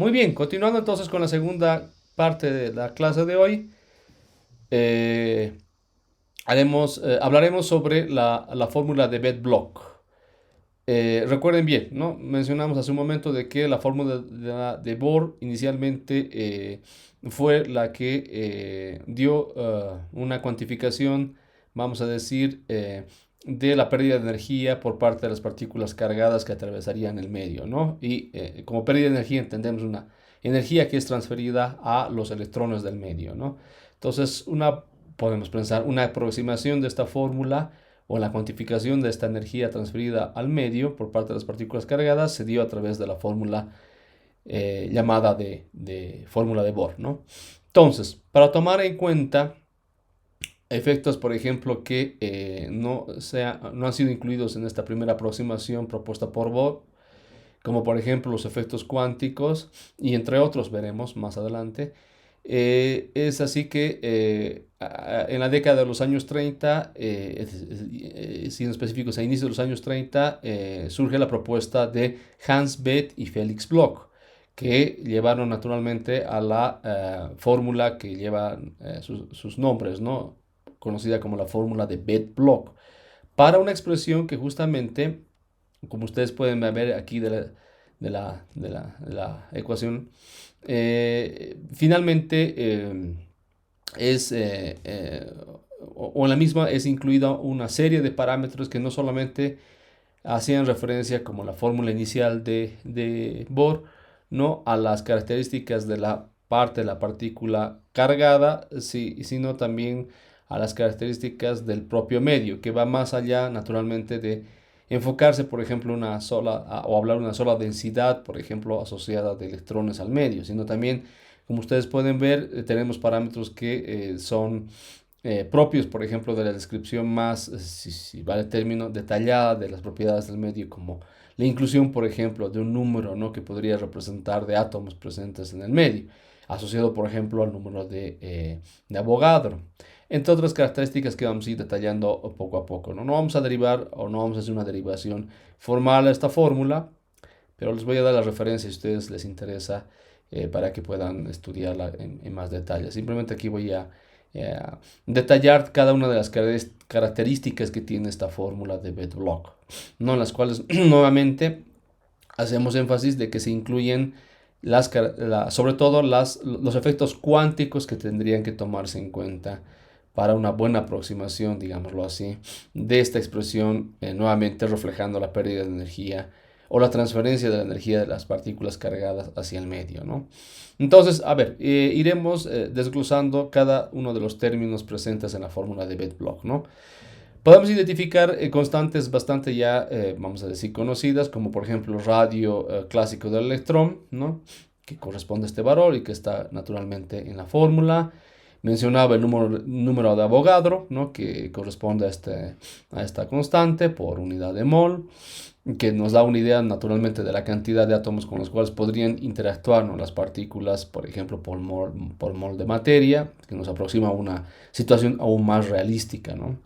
Muy bien, continuando entonces con la segunda parte de la clase de hoy, eh, hablaremos sobre la fórmula de Bedblock. Recuerden bien, ¿no? Mencionamos hace un momento de que la fórmula de Bohr inicialmente fue la que dio una cuantificación, vamos a decir, de la pérdida de energía por parte de las partículas cargadas que atravesarían el medio, ¿no? Y como pérdida de energía entendemos una energía que es transferida a los electrones del medio, ¿no? Entonces, podemos pensar, una aproximación de esta fórmula o la cuantificación de esta energía transferida al medio por parte de las partículas cargadas se dio a través de la fórmula llamada de fórmula de Bohr, ¿no? Entonces, para tomar en cuenta efectos, por ejemplo, que no han sido incluidos en esta primera aproximación propuesta por Bohr, como por ejemplo los efectos cuánticos y entre otros veremos más adelante. Es así que en la década de los años 30, siendo específicos a inicios de los años 30, surge la propuesta de Hans Bethe y Felix Bloch, que llevaron naturalmente a la fórmula que lleva sus nombres, ¿no? Conocida como la fórmula de Bethe-Bloch, para una expresión que justamente, como ustedes pueden ver aquí de la ecuación, finalmente es, o en la misma es incluida una serie de parámetros que no solamente hacían referencia como la fórmula inicial de Bohr, no a las características de la parte de la partícula cargada, sino también a las características del propio medio, que va más allá naturalmente de enfocarse, por ejemplo, o hablar de una sola densidad, por ejemplo, asociada de electrones al medio, sino también, como ustedes pueden ver, tenemos parámetros que son propios, por ejemplo, de la descripción más, si vale el término, detallada de las propiedades del medio, como la inclusión, por ejemplo, de un número, ¿no? Que podría representar de átomos presentes en el medio, asociado, por ejemplo, al número de Avogadro. Entre otras características que vamos a ir detallando poco a poco, ¿no? No vamos a derivar o no vamos a hacer una derivación formal a esta fórmula, pero les voy a dar la referencia si a ustedes les interesa para que puedan estudiarla en más detalle. Simplemente aquí voy a eh, detallar cada una de las características que tiene esta fórmula de Bedlock, ¿no? En las cuales nuevamente hacemos énfasis de que se incluyen sobre todo los efectos cuánticos que tendrían que tomarse en cuenta para una buena aproximación, digámoslo así, de esta expresión, nuevamente reflejando la pérdida de energía o la transferencia de la energía de las partículas cargadas hacia el medio, ¿no? Entonces, a ver, iremos desglosando cada uno de los términos presentes en la fórmula de Bedblock, ¿no? Podemos identificar constantes bastante ya, vamos a decir, conocidas, como por ejemplo el radio clásico del electrón, ¿no? Que corresponde a este valor y que está naturalmente en la fórmula. Mencionaba el número de Avogadro, ¿no? Que corresponde a esta constante por unidad de mol, que nos da una idea naturalmente de la cantidad de átomos con los cuales podrían interactuar, ¿no? Las partículas, por ejemplo, por mol de materia, que nos aproxima a una situación aún más realística, ¿no?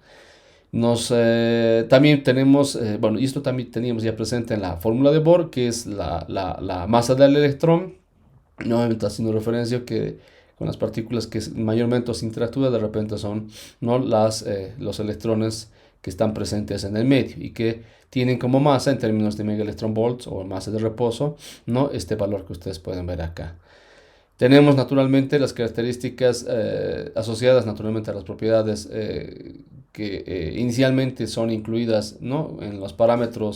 También tenemos, bueno, y esto también teníamos ya presente en la fórmula de Bohr, que es la masa del electrón, nuevamente haciendo referencia que con las partículas que mayormente se interactúan de repente son, ¿no? Los electrones que están presentes en el medio y que tienen como masa en términos de megaelectronvolts o masa de reposo, ¿no? Este valor que ustedes pueden ver acá. Tenemos naturalmente las características asociadas naturalmente a las propiedades que inicialmente son incluidas, ¿no? En el parámetro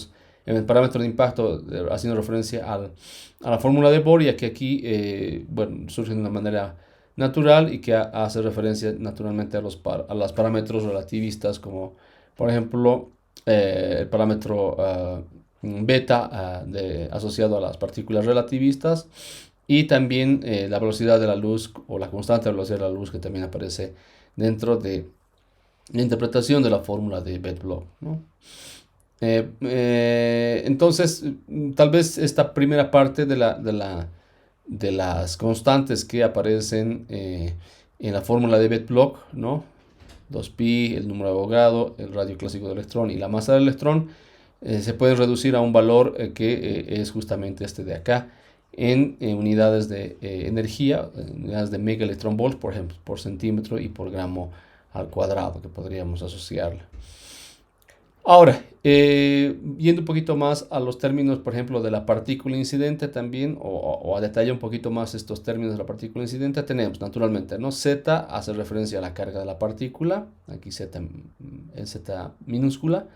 de impacto, haciendo referencia a la fórmula de Bohr, ya que aquí bueno, surge de una manera natural y que hace referencia naturalmente a los parámetros relativistas, como por ejemplo el parámetro beta asociado a las partículas relativistas y también la velocidad de la luz o la constante velocidad de la luz que también aparece dentro de la interpretación de la fórmula de Bedblock, ¿no? Entonces, tal vez esta primera parte de las constantes que aparecen en la fórmula de Bedblock, ¿no? 2pi, el número de Avogadro, el radio clásico del electrón y la masa del electrón, se pueden reducir a un valor que es justamente este de acá, en unidades de energía, unidades de megaelectronvolts, por ejemplo, por centímetro y por gramo al cuadrado, que podríamos asociarla. Ahora, yendo un poquito más a los términos, por ejemplo, de la partícula incidente también, o a detalle un poquito más estos términos de la partícula incidente, tenemos naturalmente, ¿no? Z hace referencia a la carga de la partícula, aquí Z en Z minúscula.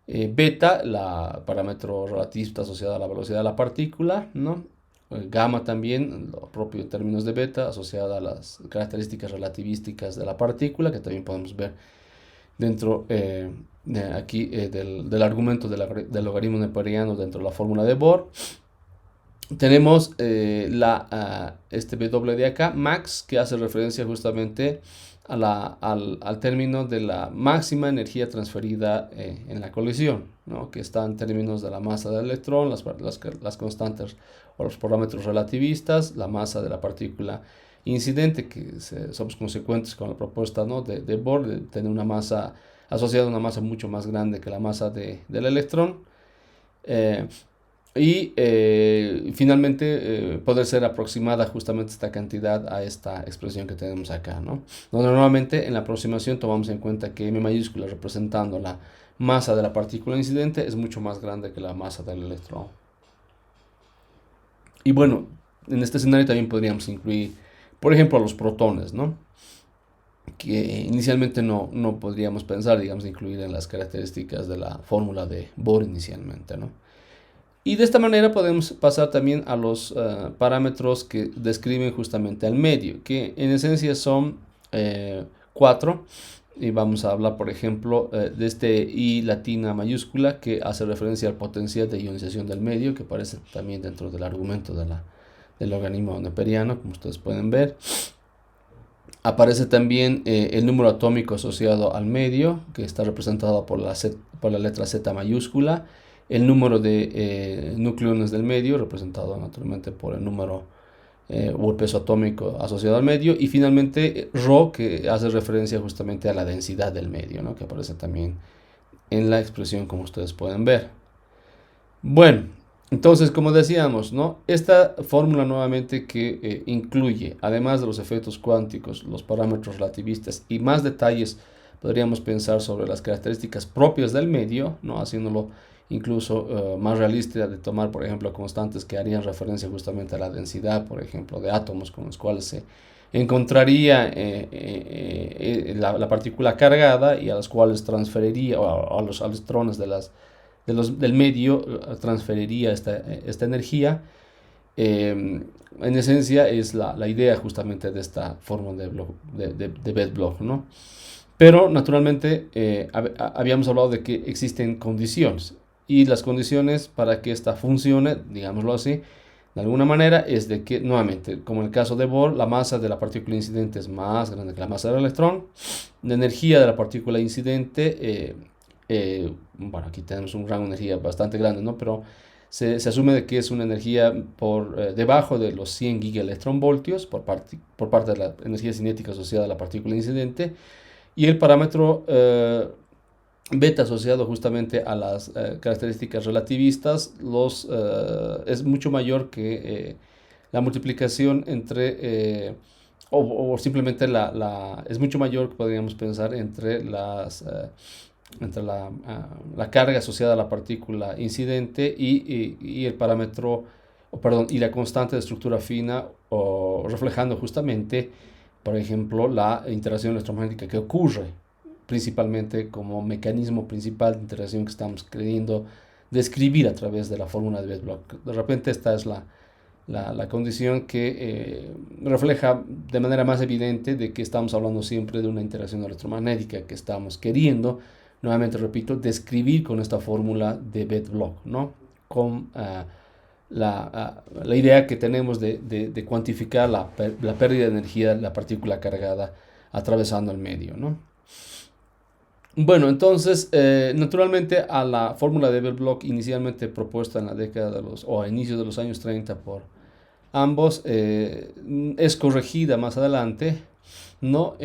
Beta, la parámetro relativista asociado a la velocidad de la partícula, ¿no? Gamma también, lo propio en términos de beta, asociada a las características relativísticas de la partícula, que también podemos ver dentro aquí del argumento del logaritmo neperiano dentro de la fórmula de Bohr. Tenemos este W de acá, max, que hace referencia justamente al término de la máxima energía transferida en la colisión, ¿no? Que está en términos de la masa del electrón, las constantes o los parámetros relativistas, la masa de la partícula incidente, que somos consecuentes con la propuesta, ¿no? de Bohr, de tener una masa asociada a una masa mucho más grande que la masa del electrón. Finalmente poder ser aproximada justamente esta cantidad a esta expresión que tenemos acá, ¿no? Donde normalmente en la aproximación tomamos en cuenta que m mayúscula representando la masa de la partícula incidente es mucho más grande que la masa del electrón. Y bueno, en este escenario también podríamos incluir, por ejemplo, a los protones, ¿no? Que inicialmente no podríamos pensar, digamos, incluir en las características de la fórmula de Bohr inicialmente, ¿no? Y de esta manera podemos pasar también a los parámetros que describen justamente al medio, que en esencia son 4. Y vamos a hablar, por ejemplo, de este I latina mayúscula, que hace referencia al potencial de ionización del medio, que aparece también dentro del argumento del logaritmo neperiano, como ustedes pueden ver. Aparece también el número atómico asociado al medio, que está representado por la letra Z mayúscula. El número de nucleones del medio, representado naturalmente por el número o el peso atómico asociado al medio. Y finalmente ρ, que hace referencia justamente a la densidad del medio, ¿no? Que aparece también en la expresión, como ustedes pueden ver. Bueno, entonces, como decíamos, ¿no? Esta fórmula nuevamente que incluye, además de los efectos cuánticos, los parámetros relativistas y más detalles, podríamos pensar sobre las características propias del medio, ¿no? Haciéndolo incluso más realista de tomar, por ejemplo, constantes que harían referencia justamente a la densidad, por ejemplo, de átomos con los cuales se encontraría la partícula cargada y a las cuales transferiría, o a los electrones del medio transferiría esta energía. En esencia es la idea justamente de esta forma de Bedbloch, ¿no? Pero naturalmente habíamos hablado de que existen condiciones, y las condiciones para que esta funcione, digámoslo así, de alguna manera, es de que, nuevamente, como en el caso de Bohr, la masa de la partícula incidente es más grande que la masa del electrón. La energía de la partícula incidente, bueno, aquí tenemos un rango de energía bastante grande, ¿no? Pero se asume de que es una energía por debajo de los 100 gigaelectronvoltios por parte de la energía cinética asociada a la partícula incidente. Y el parámetro beta asociado justamente a las características relativistas es mucho mayor que la multiplicación entre, o simplemente es mucho mayor, podríamos pensar, entre la carga asociada a la partícula incidente y el parámetro, y la constante de estructura fina, reflejando justamente, por ejemplo, la interacción electromagnética que ocurre principalmente como mecanismo principal de interacción que estamos queriendo describir a través de la fórmula de Bedbloch. De repente esta es la condición que refleja de manera más evidente de que estamos hablando siempre de una interacción electromagnética que estamos queriendo, nuevamente repito, describir con esta fórmula de Bedbloch, ¿no? Con la idea que tenemos de cuantificar la pérdida de energía de la partícula cargada atravesando el medio, ¿no? Bueno, entonces, naturalmente a la fórmula de Bedbloch inicialmente propuesta en la década o a inicios de los años 30 por ambos, es corregida más adelante, ¿no?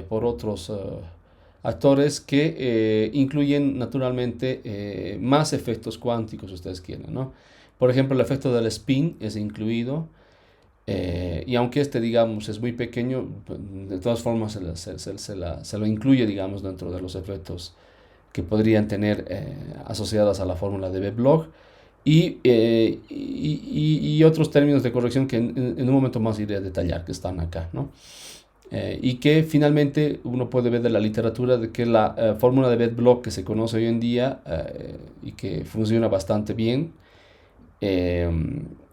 Por otros actores que incluyen naturalmente más efectos cuánticos, si ustedes quieren, ¿no? Por ejemplo, el efecto del spin es incluido. Y aunque este, digamos, es muy pequeño, de todas formas se lo incluye, digamos, dentro de los efectos que podrían tener asociadas a la fórmula de Vebloch. Y otros términos de corrección que en un momento más iré a detallar, que están acá, ¿no? Y que finalmente uno puede ver de la literatura de que la fórmula de Vebloch que se conoce hoy en día y que funciona bastante bien, eh,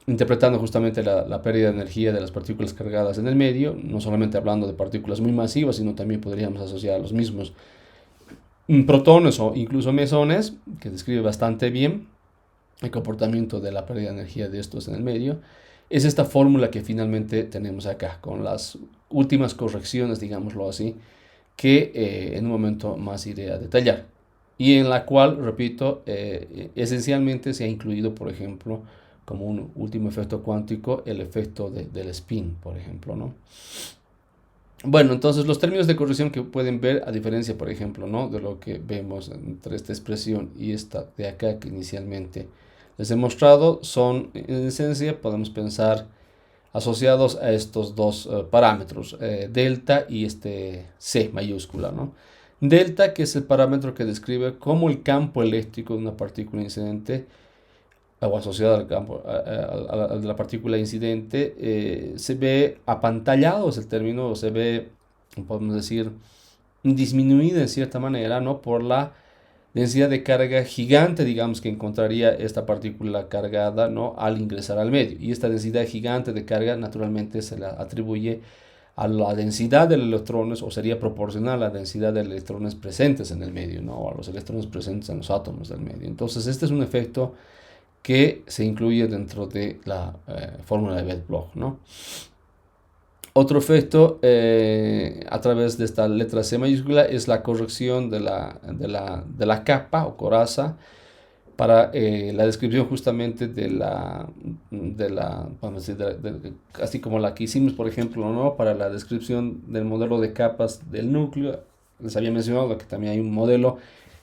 interpretando justamente la pérdida de energía de las partículas cargadas en el medio, no solamente hablando de partículas muy masivas, sino también podríamos asociar a los mismos protones o incluso mesones, que describe bastante bien el comportamiento de la pérdida de energía de estos en el medio. Es esta fórmula que finalmente tenemos acá, con las últimas correcciones, digámoslo así, que en un momento más iré a detallar. Y en la cual, repito, esencialmente se ha incluido, por ejemplo, como un último efecto cuántico, el efecto del spin, por ejemplo, ¿no? Bueno, entonces los términos de corrección que pueden ver, a diferencia, por ejemplo, ¿no? de lo que vemos entre esta expresión y esta de acá que inicialmente les he mostrado, son en esencia, podemos pensar, asociados a estos dos parámetros, delta y este C mayúscula, ¿no? Delta, que es el parámetro que describe cómo el campo eléctrico de una partícula incidente o asociada al campo de la partícula incidente se ve apantallado, es el término, o se ve, podemos decir, disminuida en cierta manera, ¿no? Por la densidad de carga gigante, digamos, que encontraría esta partícula cargada, ¿no? Al ingresar al medio. Y esta densidad gigante de carga naturalmente se la atribuye a la densidad de electrones, o sería proporcional a la densidad de electrones presentes en el medio, ¿no? O a los electrones presentes en los átomos del medio. Entonces, este es un efecto que se incluye dentro de la fórmula de Vebloch, ¿no? Otro efecto a través de esta letra C mayúscula es la corrección de la capa o coraza para la descripción justamente vamos a decir, así como la que hicimos, por ejemplo, ¿no? Para la descripción del modelo de capas del núcleo. Les había mencionado que también hay un modelo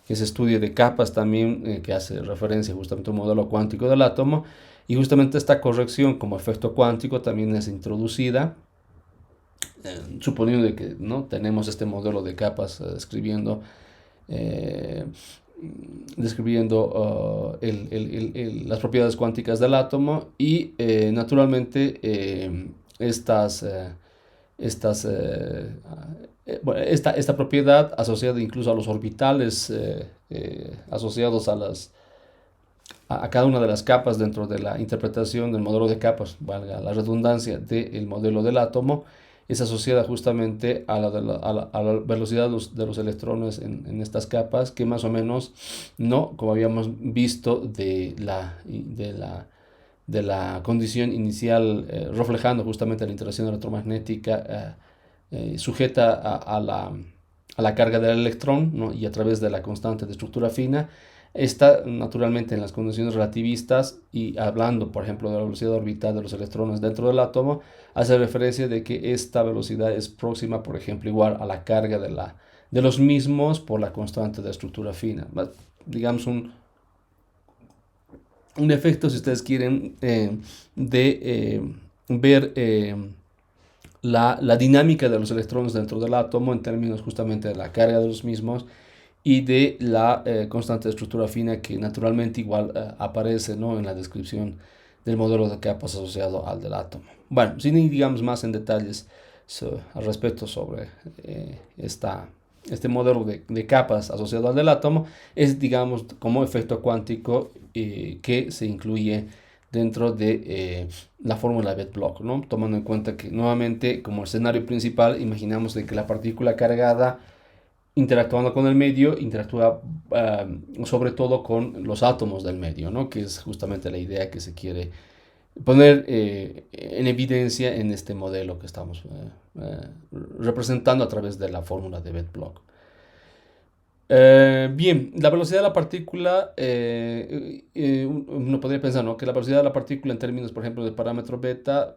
que es estudio de capas también, que hace referencia justamente a un modelo cuántico del átomo. Y justamente esta corrección como efecto cuántico también es introducida suponiendo que no tenemos este modelo de capas eh, describiendo las propiedades cuánticas del átomo y naturalmente estas bueno, esta propiedad asociada incluso a los orbitales asociados a cada una de las capas dentro de la interpretación del modelo de capas, valga la redundancia, del modelo del átomo, es asociada justamente a la velocidad de los electrones en estas capas, que más o menos, no, como habíamos visto, de la condición inicial, reflejando justamente la interacción electromagnética sujeta a la carga del electrón, ¿no? Y a través de la constante de estructura fina, está naturalmente en las condiciones relativistas y hablando, por ejemplo, de la velocidad orbital de los electrones dentro del átomo, hace referencia de que esta velocidad es próxima, por ejemplo, igual a la carga de los mismos por la constante de estructura fina. Digamos un efecto, si ustedes quieren, de ver la dinámica de los electrones dentro del átomo en términos justamente de la carga de los mismos y de la constante de estructura fina que naturalmente igual aparece, ¿no? En la descripción del modelo de capas asociado al del átomo. Bueno, sin ir, digamos, más en detalles al respecto sobre este modelo de capas asociado al del átomo, es, digamos, como efecto cuántico que se incluye dentro de la fórmula de Vebloch, ¿no? Tomando en cuenta que nuevamente como escenario principal imaginamos de que la partícula cargada interactuando con el medio, interactúa sobre todo con los átomos del medio, ¿no? Que es justamente la idea que se quiere poner en evidencia en este modelo que estamos representando a través de la fórmula de Vebloch. Bien, la velocidad de la partícula, uno podría pensar, ¿no? Que la velocidad de la partícula en términos, por ejemplo, de parámetro beta,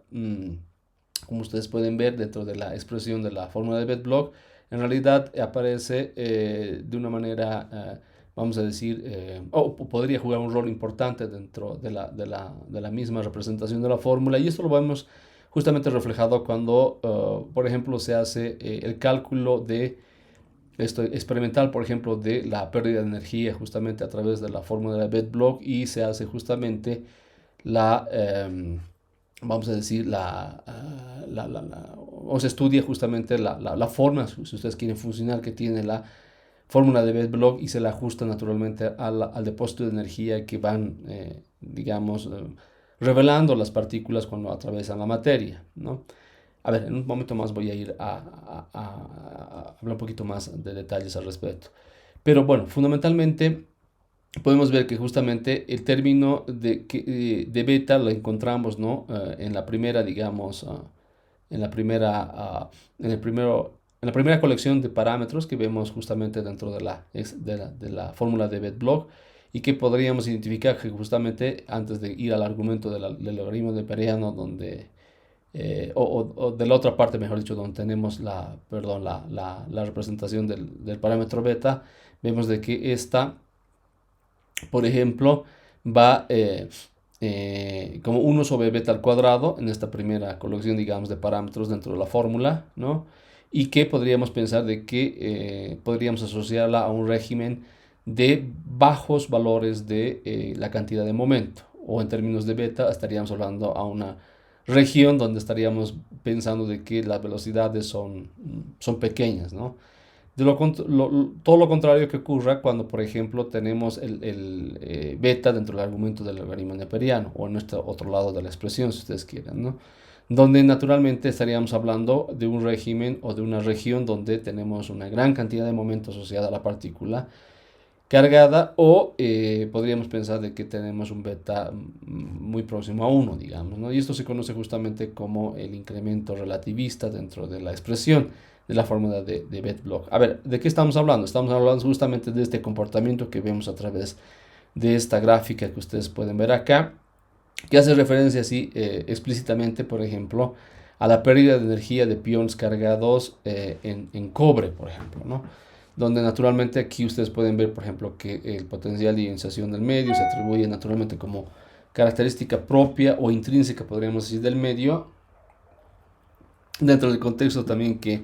como ustedes pueden ver dentro de la expresión de la fórmula de Vebloch, en realidad aparece de una manera vamos a decir, o podría jugar un rol importante dentro de la misma representación de la fórmula. Y esto lo vemos justamente reflejado cuando, por ejemplo, se hace el cálculo de esto experimental, por ejemplo, de la pérdida de energía justamente a través de la fórmula de Bedblock, y se hace justamente la, vamos a decir, o se estudia justamente la forma, si ustedes quieren, funcional que tiene la fórmula de Bedblock, y se la ajusta naturalmente al depósito de energía que van, digamos, revelando las partículas cuando atraviesan la materia, ¿no? A ver, en un momento más voy a ir a hablar un poquito más de detalles al respecto. Pero bueno, fundamentalmente podemos ver que justamente el término de beta lo encontramos, ¿no? En la primera, digamos, en la primera, en el primero, en la primera colección de parámetros que vemos justamente dentro de la fórmula de Bedblock, y que podríamos identificar que justamente antes de ir al argumento del logaritmo de Periano, donde o de la otra parte, mejor dicho, donde tenemos perdón, la representación del parámetro beta, vemos de que esta, por ejemplo, va como 1 sobre beta al cuadrado en esta primera colección, digamos, de parámetros dentro de la fórmula, ¿no? Y que podríamos pensar de que podríamos asociarla a un régimen de bajos valores de la cantidad de momento, o en términos de beta estaríamos hablando a una región donde estaríamos pensando de que las velocidades son pequeñas, ¿no? Todo lo contrario que ocurra cuando, por ejemplo, tenemos el beta dentro del argumento del logaritmo neperiano, o en nuestro otro lado de la expresión, si ustedes quieren, ¿no? Donde naturalmente estaríamos hablando de un régimen o de una región donde tenemos una gran cantidad de momento asociada a la partícula cargada, o podríamos pensar de que tenemos un beta muy próximo a 1, digamos, ¿no? Y esto se conoce justamente como el incremento relativista dentro de la expresión de la fórmula de Bedblock. A ver, ¿de qué estamos hablando? Estamos hablando justamente de este comportamiento que vemos a través de esta gráfica que ustedes pueden ver acá, que hace referencia así explícitamente, por ejemplo, a la pérdida de energía de pions cargados en cobre, por ejemplo, ¿no? Donde naturalmente aquí ustedes pueden ver, por ejemplo, que el potencial de ionización del medio se atribuye naturalmente como característica propia o intrínseca, podríamos decir, del medio, dentro del contexto también que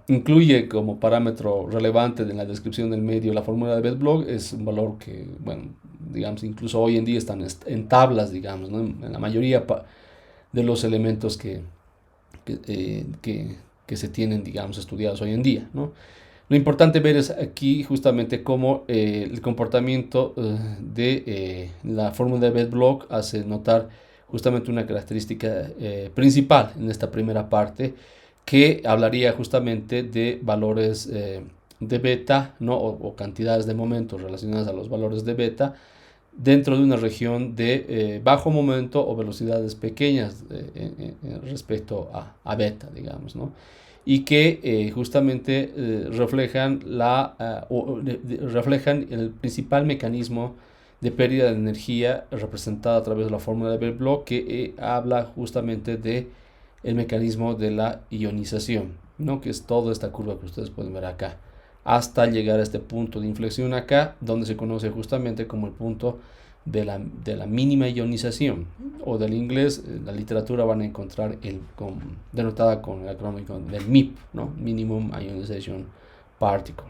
incluye como parámetro relevante de la descripción del medio la fórmula de Bedblock. Es un valor que, bueno, digamos, incluso hoy en día están en tablas, digamos, ¿no? En la mayoría de los elementos que se tienen, digamos, estudiados hoy en día, ¿no? Lo importante ver es aquí justamente cómo el comportamiento de la fórmula de Bedblock hace notar justamente una característica principal en esta primera parte, que hablaría justamente de valores de beta, ¿no? O cantidades de momentos relacionadas a los valores de beta dentro de una región de bajo momento o velocidades pequeñas respecto a beta, digamos, ¿no? Y que justamente reflejan el principal mecanismo de pérdida de energía representada a través de la fórmula de Bedblock, que habla justamente de el mecanismo de la ionización, ¿no? Que es toda esta curva que ustedes pueden ver acá, hasta llegar a este punto de inflexión acá, donde se conoce justamente como el punto de la mínima ionización, o del inglés, la literatura van a encontrar denotada con el acrónimo del MIP, ¿no? Minimum Ionization Particle,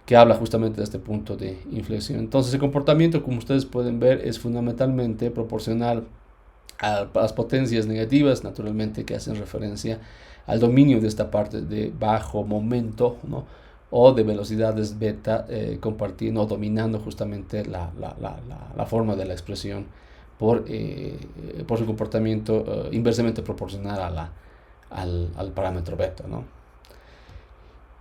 que habla justamente de este punto de inflexión. Entonces el comportamiento, como ustedes pueden ver, es fundamentalmente proporcional a las potencias negativas, naturalmente, que hacen referencia al dominio de esta parte de bajo momento, ¿no? O de velocidades beta, compartiendo o dominando justamente la forma de la expresión por su comportamiento inversamente proporcional al parámetro beta, ¿no?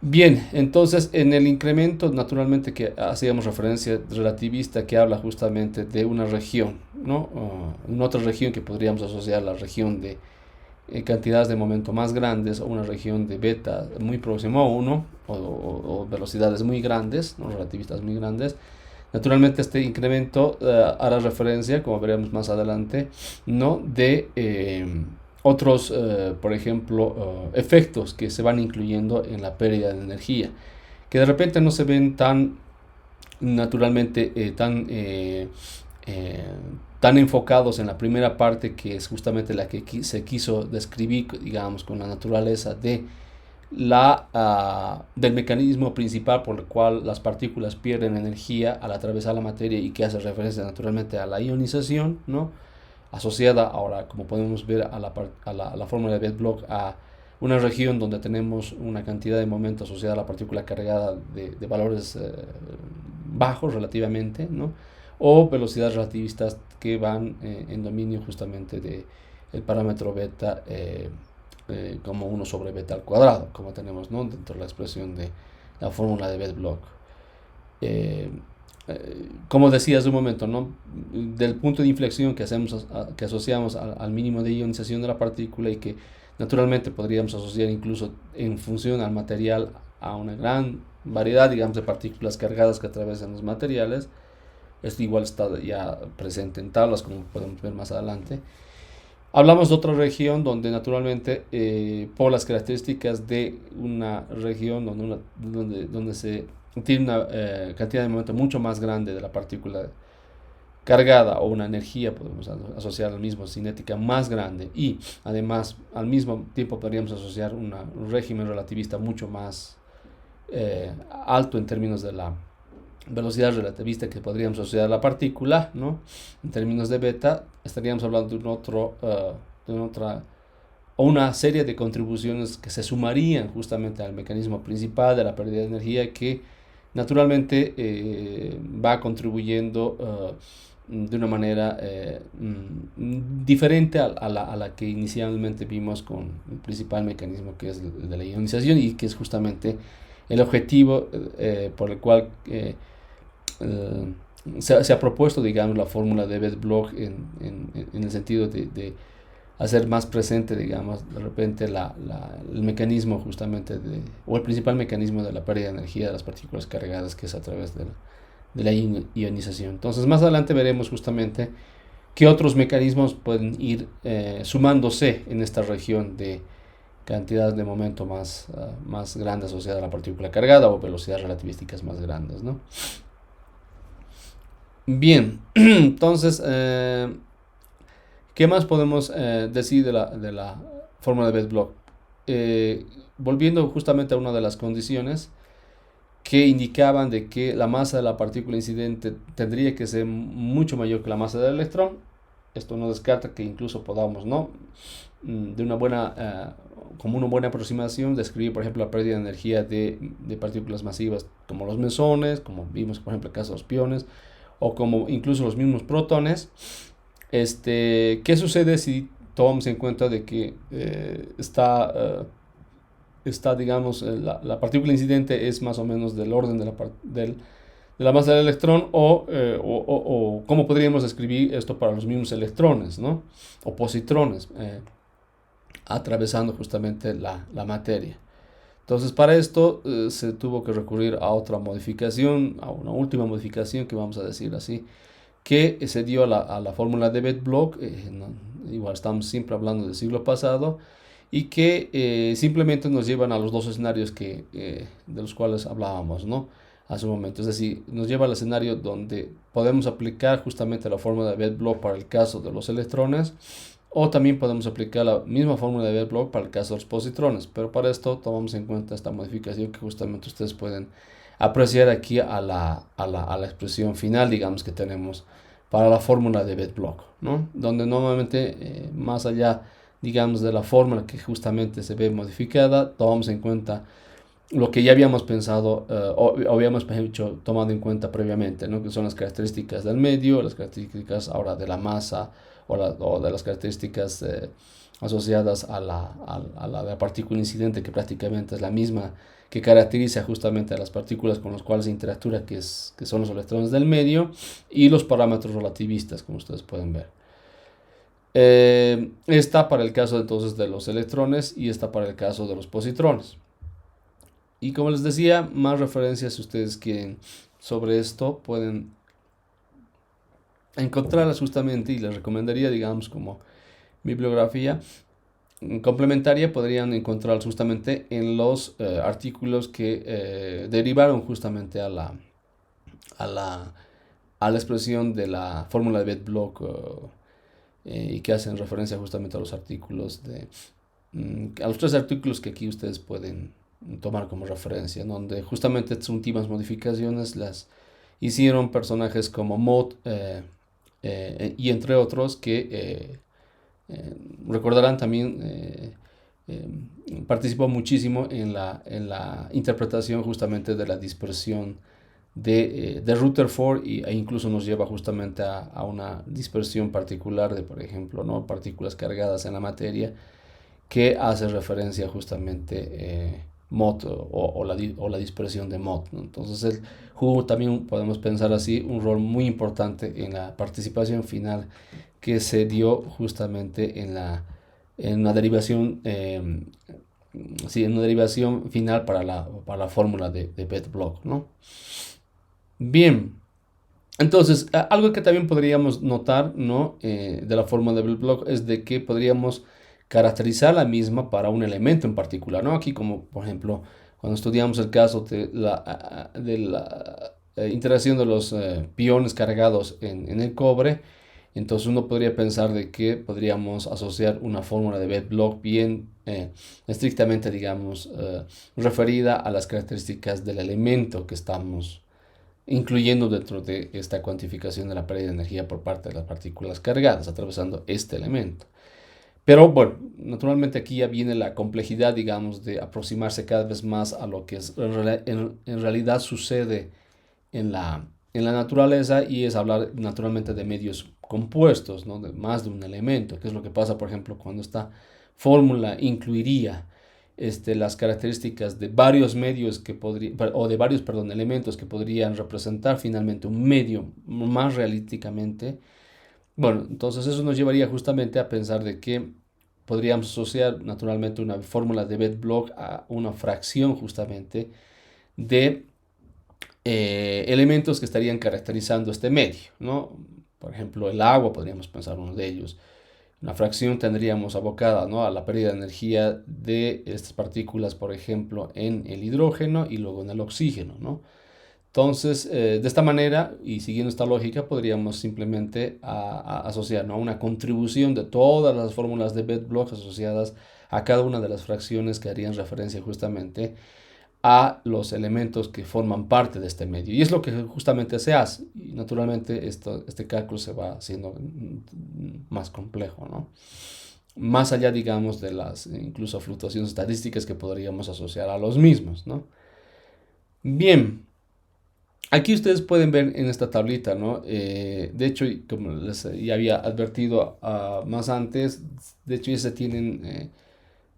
Bien, entonces en el incremento naturalmente que hacíamos referencia relativista, que habla justamente de una región, ¿no? Una otra región que podríamos asociar a la región de cantidades de momento más grandes, o una región de beta muy próximo a 1, o velocidades muy grandes, ¿no? Relativistas muy grandes. Naturalmente este incremento hará referencia, como veremos más adelante, ¿no? De otros, por ejemplo, efectos que se van incluyendo en la pérdida de energía, que de repente no se ven tan naturalmente tan enfocados en la primera parte, que es justamente la que se quiso describir, digamos, con la naturaleza del mecanismo principal por el cual las partículas pierden energía al atravesar la materia, y que hace referencia naturalmente a la ionización, ¿no? Asociada ahora, como podemos ver, a la fórmula de Bethe-Bloch, a una región donde tenemos una cantidad de momento asociada a la partícula cargada de valores bajos relativamente, ¿no? O velocidades relativistas que van en dominio justamente del parámetro beta, como 1 sobre beta al cuadrado, como tenemos, ¿no?, dentro de la expresión de la fórmula de Bethe-Bloch. Como decía hace un momento, ¿no?, del punto de inflexión que asociamos al mínimo de ionización de la partícula, y que naturalmente podríamos asociar incluso en función al material a una gran variedad, digamos, de partículas cargadas que atraviesan los materiales. Esto igual está ya presente en tablas, como podemos ver más adelante. Hablamos de otra región donde naturalmente, por las características de una región donde se tiene una cantidad de momento mucho más grande de la partícula cargada, o una energía, podemos asociar al mismo, cinética más grande, y además al mismo tiempo podríamos asociar un régimen relativista mucho más alto en términos de la velocidad relativista que podríamos asociar a la partícula, ¿no? En términos de beta, estaríamos hablando o una serie de contribuciones que se sumarían justamente al mecanismo principal de la pérdida de energía, que naturalmente va contribuyendo de una manera diferente a la que inicialmente vimos con el principal mecanismo, que es el de la ionización, y que es justamente el objetivo por el cual se ha propuesto, digamos, la fórmula de Bethe-Bloch, en el sentido de hacer más presente, digamos, de repente el mecanismo justamente o el principal mecanismo de la pérdida de energía de las partículas cargadas, que es a través de la ionización. Entonces, más adelante veremos justamente qué otros mecanismos pueden ir sumándose en esta región de cantidad de momento más grande asociada a la partícula cargada, o velocidades relativísticas más grandes, ¿no? Bien, entonces, ¿qué más podemos decir de la fórmula de Bethe-Bloch? Volviendo justamente a una de las condiciones que indicaban de que la masa de la partícula incidente tendría que ser mucho mayor que la masa del electrón. Esto no descarta que incluso podamos, ¿no?, como una buena aproximación, describir, por ejemplo, la pérdida de energía de partículas masivas como los mesones, como vimos, por ejemplo, en el caso de los piones, o como incluso los mismos protones. ¿Qué sucede si tomamos en cuenta de que está, digamos, la partícula incidente es más o menos del orden de la masa del electrón, o cómo podríamos escribir esto para los mismos electrones, ¿no?, o positrones, atravesando justamente la materia? Entonces, para esto se tuvo que recurrir a otra modificación, a una última modificación, que vamos a decir así, que se dio a la fórmula de Bethe-Bloch. Igual estamos siempre hablando del siglo pasado, y que simplemente nos llevan a los dos escenarios de los cuales hablábamos, ¿no?, hace un momento. Es decir, nos lleva al escenario donde podemos aplicar justamente la fórmula de Bethe-Bloch para el caso de los electrones, o también podemos aplicar la misma fórmula de Bethe-Bloch para el caso de los positrones. Pero para esto tomamos en cuenta esta modificación, que justamente ustedes pueden apreciar aquí a la expresión final, digamos, que tenemos para la fórmula de Bethe-Bloch, ¿no?, donde normalmente, más allá, digamos, de la fórmula que justamente se ve modificada, tomamos en cuenta lo que ya habíamos pensado, o habíamos tomado en cuenta previamente, ¿no?, que son las características del medio, las características ahora de la masa, o de las características asociadas a la partícula incidente, que prácticamente es la misma que caracteriza justamente a las partículas con las cuales se interactúa, que son los electrones del medio, y los parámetros relativistas, como ustedes pueden ver. Está para el caso entonces de los electrones, y está para el caso de los positrones. Y como les decía, más referencias, si ustedes quieren, sobre esto pueden encontrarlas justamente, y les recomendaría, digamos, como bibliografía complementaria, podrían encontrarlas justamente en los artículos que derivaron justamente a a la expresión de la fórmula de Bedblock y que hacen referencia justamente a los artículos a los 3 artículos que aquí ustedes pueden tomar como referencia, donde justamente estas últimas modificaciones las hicieron personajes como Mott y entre otros que recordarán también eh, participó muchísimo en la interpretación justamente de la dispersión de Rutherford e incluso nos lleva justamente a una dispersión particular de, por ejemplo, ¿no? partículas cargadas en la materia que hace referencia justamente Mott o la dispersión de Mott, ¿no? Entonces él jugó también, podemos pensar así, un rol muy importante en la participación final que se dio justamente en una derivación, sí, en una derivación final para la fórmula de Bedblock, ¿no? Bien, entonces, algo que también podríamos notar, ¿no? De la forma de Bedblock es de que podríamos caracterizar la misma para un elemento en particular, ¿no? Aquí como, por ejemplo, cuando estudiamos el caso de la interacción de los piones cargados en el cobre, entonces uno podría pensar de que podríamos asociar una fórmula de Bedblock bien estrictamente, digamos, referida a las características del elemento que estamos incluyendo dentro de esta cuantificación de la pérdida de energía por parte de las partículas cargadas, atravesando este elemento. Pero bueno, naturalmente aquí ya viene la complejidad, digamos, de aproximarse cada vez más a lo que en realidad sucede en la naturaleza y es hablar naturalmente de medios compuestos, ¿no? De más de un elemento, que es lo que pasa, por ejemplo, cuando esta fórmula incluiría las características de varios medios o de varios, perdón, elementos que podrían representar finalmente un medio más realísticamente. Bueno, entonces eso nos llevaría justamente a pensar de que podríamos asociar naturalmente una fórmula de Bedblock a una fracción justamente de elementos que estarían caracterizando este medio, ¿no? Por ejemplo, el agua, podríamos pensar uno de ellos. Una fracción tendríamos abocada, ¿no? a la pérdida de energía de estas partículas, por ejemplo, en el hidrógeno y luego en el oxígeno, ¿no? Entonces, de esta manera, y siguiendo esta lógica, podríamos simplemente asociar, ¿no? una contribución de todas las fórmulas de Bedblock asociadas a cada una de las fracciones que harían referencia justamente a los elementos que forman parte de este medio. Y es lo que justamente se hace. Y naturalmente este cálculo se va haciendo más complejo, ¿no? Más allá, digamos, de las incluso fluctuaciones estadísticas que podríamos asociar a los mismos, ¿no? Bien, aquí ustedes pueden ver en esta tablita, ¿no? De hecho, como les ya había advertido más antes, de hecho ya se tienen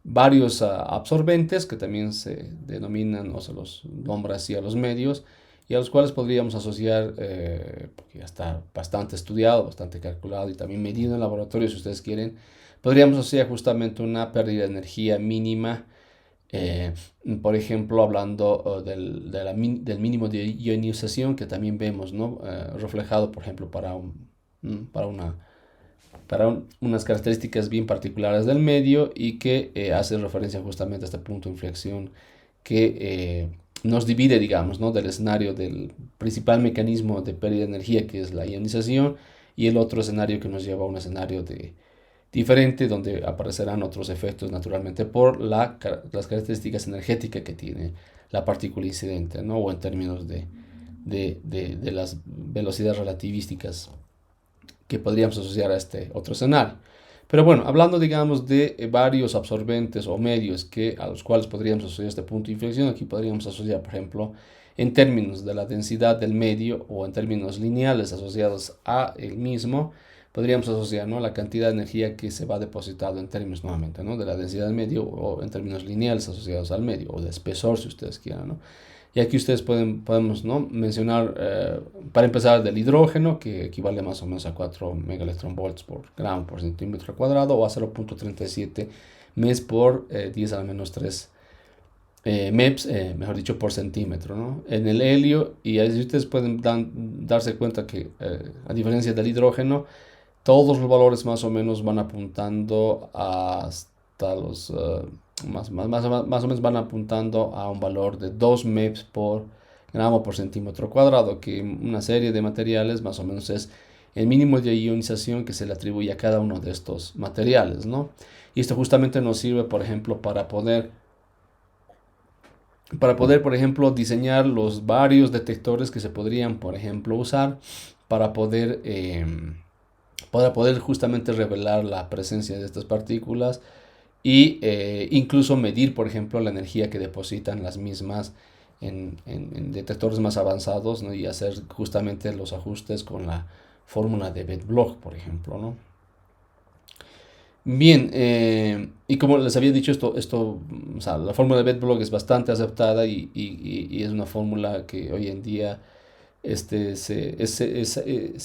varios absorbentes que también se denominan o se los nombra así a los medios y a los cuales podríamos asociar, porque ya está bastante estudiado, bastante calculado y también medido en laboratorio si ustedes quieren, podríamos asociar justamente una pérdida de energía mínima, eh, por ejemplo, hablando del mínimo de ionización que también vemos, ¿no? Reflejado, por ejemplo, para unas características bien particulares del medio y que hace referencia justamente a este punto de inflexión que nos divide, digamos, ¿no? del escenario del principal mecanismo de pérdida de energía, que es la ionización, y el otro escenario que nos lleva a un escenario diferente, donde aparecerán otros efectos naturalmente por las características energéticas que tiene la partícula incidente, ¿no? o en términos de las velocidades relativísticas que podríamos asociar a este otro escenario. Pero bueno, hablando digamos de varios absorbentes o medios a los cuales podríamos asociar este punto de inflexión, aquí podríamos asociar, por ejemplo, en términos de la densidad del medio o en términos lineales asociados a el mismo, podríamos asociar, ¿no? la cantidad de energía que se va depositando en términos nuevamente, ¿no? de la densidad del medio o en términos lineales asociados al medio o de espesor si ustedes quieran, ¿no? Y aquí ustedes podemos, ¿no? mencionar, para empezar, del hidrógeno, que equivale más o menos a 4 megaelectronvolts por gramo por centímetro cuadrado, o a 0.37 mes por 10 a la menos 3 MEPS, mejor dicho, por centímetro, ¿no? En el helio, y ahí ustedes pueden darse cuenta que, a diferencia del hidrógeno, todos los valores más o menos van apuntando hasta los más o menos van apuntando a un valor de 2 MEPS por gramo por centímetro cuadrado, que una serie de materiales más o menos es el mínimo de ionización que se le atribuye a cada uno de estos materiales, ¿no? Y esto justamente nos sirve, por ejemplo, por ejemplo, diseñar los varios detectores que se podrían, por ejemplo, usar para poder justamente revelar la presencia de estas partículas y incluso medir, por ejemplo, la energía que depositan las mismas en detectores más avanzados, ¿no? Y hacer justamente los ajustes con la fórmula de Bethe-Bloch, por ejemplo, ¿no? Bien, y como les había dicho, o sea, la fórmula de Bethe-Bloch es bastante aceptada y es una fórmula que hoy en día se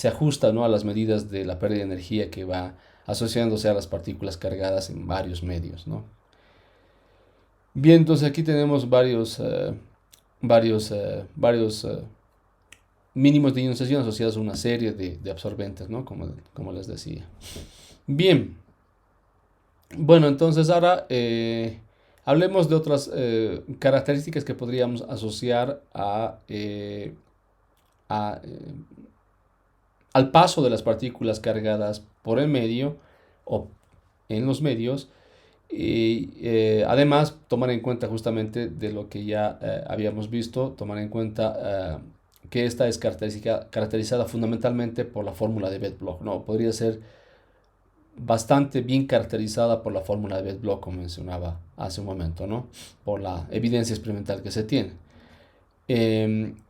ajusta, ¿no?, a las medidas de la pérdida de energía que va asociándose a las partículas cargadas en varios medios, ¿no? Bien, entonces aquí tenemos varios mínimos de ionización asociados a una serie de absorbentes, ¿no? Como les decía. Bien, bueno, entonces ahora hablemos de otras características que podríamos asociar a, al paso de las partículas cargadas por el medio o en los medios. Y además tomar en cuenta justamente de lo que ya habíamos visto, tomar en cuenta que esta es caracterizada fundamentalmente por la fórmula de Bethe-Bloch, ¿no? Podría ser bastante bien caracterizada por la fórmula de Bethe-Bloch, como mencionaba hace un momento, ¿no? Por la evidencia experimental que se tiene.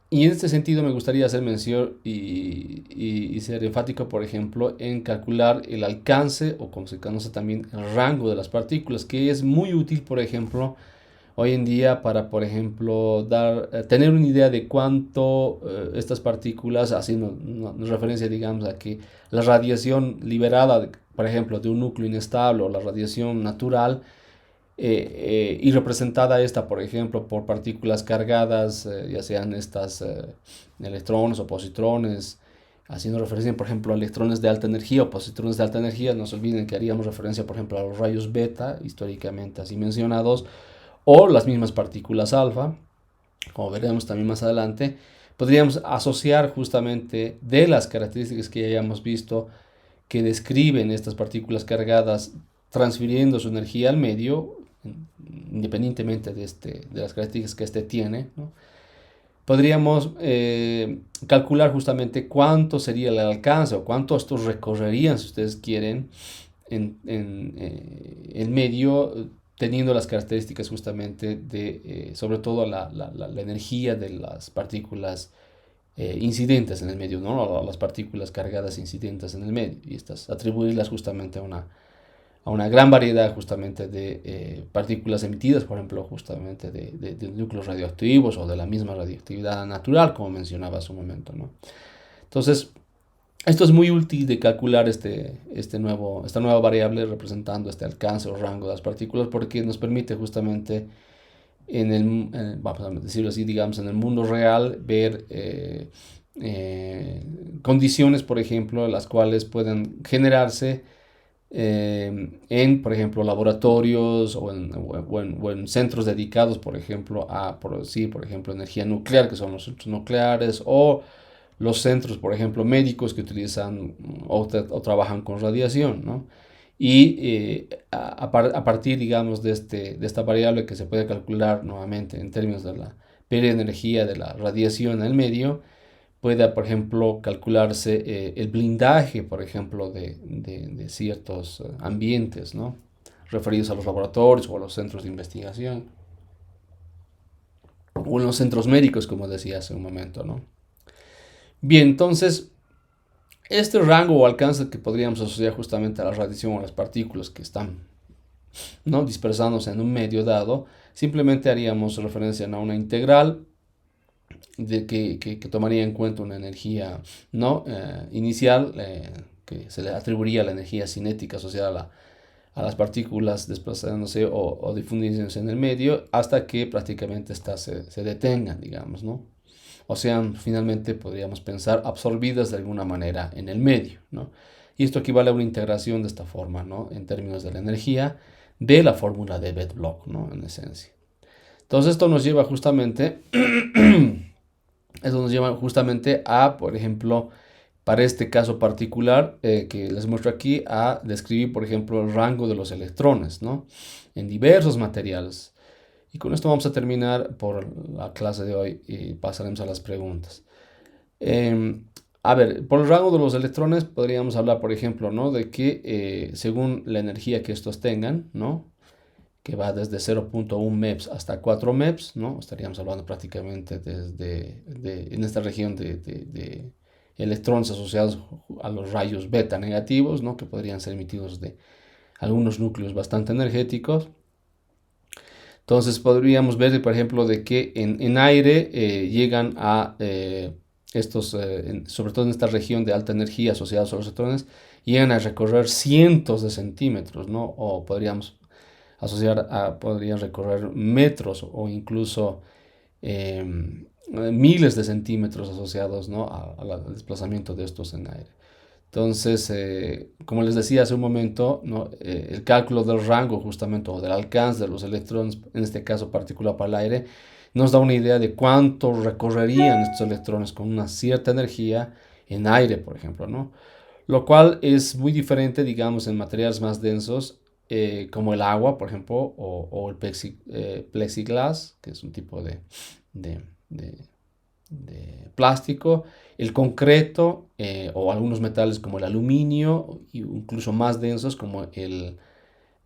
Y en este sentido me gustaría hacer mención y ser enfático, por ejemplo, en calcular el alcance o como se conoce también el rango de las partículas, que es muy útil, por ejemplo, hoy en día para, por ejemplo, tener una idea de cuánto estas partículas, haciendo una referencia, digamos, a que la radiación liberada, por ejemplo, de un núcleo inestable o la radiación natural, y representada esta, por ejemplo, por partículas cargadas, ya sean estas electrones o positrones, haciendo referencia, por ejemplo, a electrones de alta energía o positrones de alta energía. No se olviden que haríamos referencia, por ejemplo, a los rayos beta, históricamente así mencionados, o las mismas partículas alfa, como veremos también más adelante. Podríamos asociar justamente de las características que ya hayamos visto que describen estas partículas cargadas transfiriendo su energía al medio, independientemente de las características que este tiene, ¿no? Podríamos calcular justamente cuánto sería el alcance o cuánto estos recorrerían, si ustedes quieren, en medio, teniendo las características justamente sobre todo la energía de las partículas incidentes en el medio, ¿no? Las partículas cargadas incidentes en el medio, y estas atribuirlas justamente a una gran variedad justamente de partículas emitidas, por ejemplo, justamente de núcleos radioactivos o de la misma radioactividad natural, como mencionaba hace un momento, ¿no? Entonces, esto es muy útil de calcular esta nueva variable representando este alcance o rango de las partículas, porque nos permite justamente vamos a decirlo así, digamos, en el mundo real, ver condiciones, por ejemplo, en las cuales pueden generarse por ejemplo, laboratorios o en centros dedicados, por ejemplo, a producir, por ejemplo, energía nuclear, que son los centros nucleares, o los centros, por ejemplo, médicos que utilizan o trabajan con radiación, ¿no? Y a partir, digamos, de esta variable que se puede calcular nuevamente en términos de la pérdida de energía de la radiación al medio, pueda, por ejemplo, calcularse el blindaje, por ejemplo, de ciertos ambientes, ¿no? Referidos a los laboratorios o a los centros de investigación, o en los centros médicos, como decía hace un momento, ¿no? Bien, entonces, este rango o alcance que podríamos asociar justamente a la radiación o a las partículas que están, ¿no?, dispersándose en un medio dado, simplemente haríamos referencia a una integral que tomaría en cuenta una energía, ¿no?, inicial, que se le atribuiría a la energía cinética asociada a las partículas desplazándose o difundiéndose en el medio hasta que prácticamente estas se detengan, digamos, ¿no? O sean finalmente, podríamos pensar, absorbidas de alguna manera en el medio, ¿no? Y esto equivale a una integración de esta forma, ¿no?, en términos de la energía de la fórmula de Bethe-Bloch, ¿no?, en esencia. Entonces esto nos lleva justamente Eso nos lleva justamente a, por ejemplo, para este caso particular que les muestro aquí, a describir, por ejemplo, el rango de los electrones, ¿no? En diversos materiales. Y con esto vamos a terminar por la clase de hoy y pasaremos a las preguntas. Em, a ver, por el rango de los electrones podríamos hablar, por ejemplo, ¿no? De que según la energía que estos tengan, ¿no? Que va desde 0.1 MeV hasta 4 MeV, ¿no? Estaríamos hablando prácticamente en esta región de electrones asociados a los rayos beta negativos, ¿no? Que podrían ser emitidos de algunos núcleos bastante energéticos. Entonces podríamos ver, por ejemplo, de que en aire llegan a estos, sobre todo en esta región de alta energía asociados a los electrones, llegan a recorrer cientos de centímetros, ¿no? O podríamos podrían recorrer metros o incluso miles de centímetros asociados, ¿no? Al desplazamiento de estos en aire. Entonces, como les decía hace un momento, ¿no? El cálculo del rango justamente o del alcance de los electrones, en este caso particular para el aire, nos da una idea de cuánto recorrerían estos electrones con una cierta energía en aire, por ejemplo, ¿no? Lo cual es muy diferente, digamos, en materiales más densos, como el agua, por ejemplo, o el plexiglas, que es un tipo de, de de plástico, el concreto o algunos metales como el aluminio, incluso más densos como el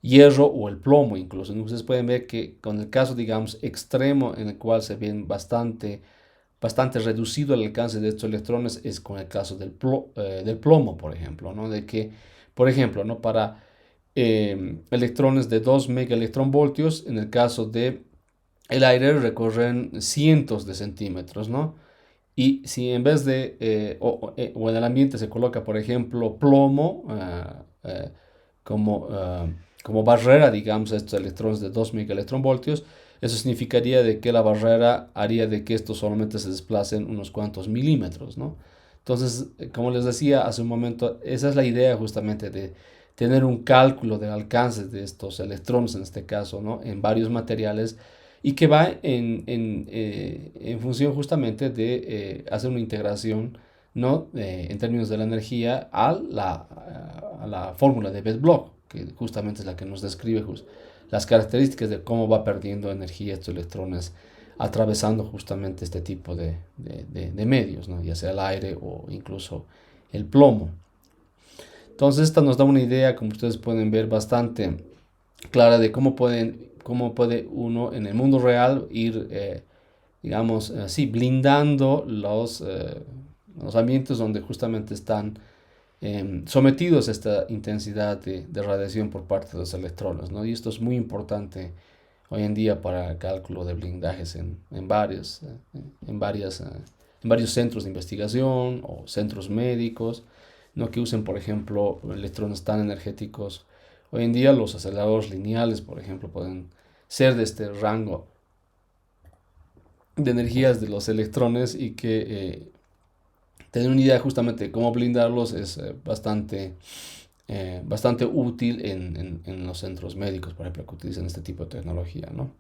hierro o el plomo incluso. Ustedes pueden ver que con el caso, digamos, extremo en el cual se ven bastante reducido el alcance de estos electrones es con el caso del plomo, por ejemplo, ¿no? De que, por ejemplo, ¿no? Para electrones de 2 megaelectronvoltios, en el caso de el aire recorren cientos de centímetros, ¿no? Y si en vez de, o en el ambiente se coloca, por ejemplo, plomo como, como barrera, digamos, a estos electrones de 2 megaelectronvoltios, eso significaría de que la barrera haría de que estos solamente se desplacen unos cuantos milímetros, ¿no? Entonces, como les decía hace un momento, esa es la idea justamente de tener un cálculo del alcance de estos electrones, en este caso, ¿no? En varios materiales y que va en función justamente de hacer una integración, ¿no? En términos de la energía a la fórmula de Best-Bloch, que justamente es la que nos describe las características de cómo va perdiendo energía estos electrones atravesando justamente este tipo de medios, ¿no? Ya sea el aire o incluso el plomo. Entonces esta nos da una idea, como ustedes pueden ver, bastante clara de cómo puede uno en el mundo real ir, digamos, así, blindando los ambientes donde justamente están sometidos a esta intensidad de radiación por parte de los electrones, ¿no? Y esto es muy importante hoy en día para el cálculo de blindajes en varios centros de investigación o centros médicos, ¿no? Que usen, por ejemplo, electrones tan energéticos. Hoy en día los aceleradores lineales, por ejemplo, pueden ser de este rango de energías de los electrones y que tener una idea justamente de cómo blindarlos es bastante útil en los centros médicos, por ejemplo, que utilizan este tipo de tecnología, ¿no?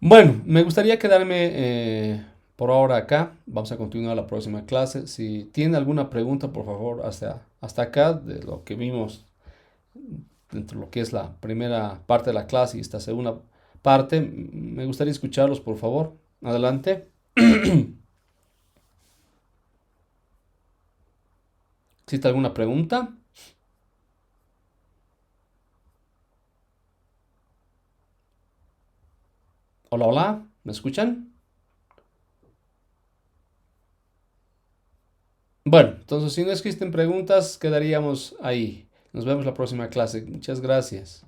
Bueno, me gustaría quedarme por ahora acá. Vamos a continuar la próxima clase. Si tiene alguna pregunta, por favor, hasta acá de lo que vimos dentro de lo que es la primera parte de la clase y esta segunda parte, me gustaría escucharlos, por favor. Adelante. ¿Existe alguna pregunta? Hola, hola, ¿me escuchan? Bueno, entonces si no existen preguntas, quedaríamos ahí. Nos vemos la próxima clase. Muchas gracias.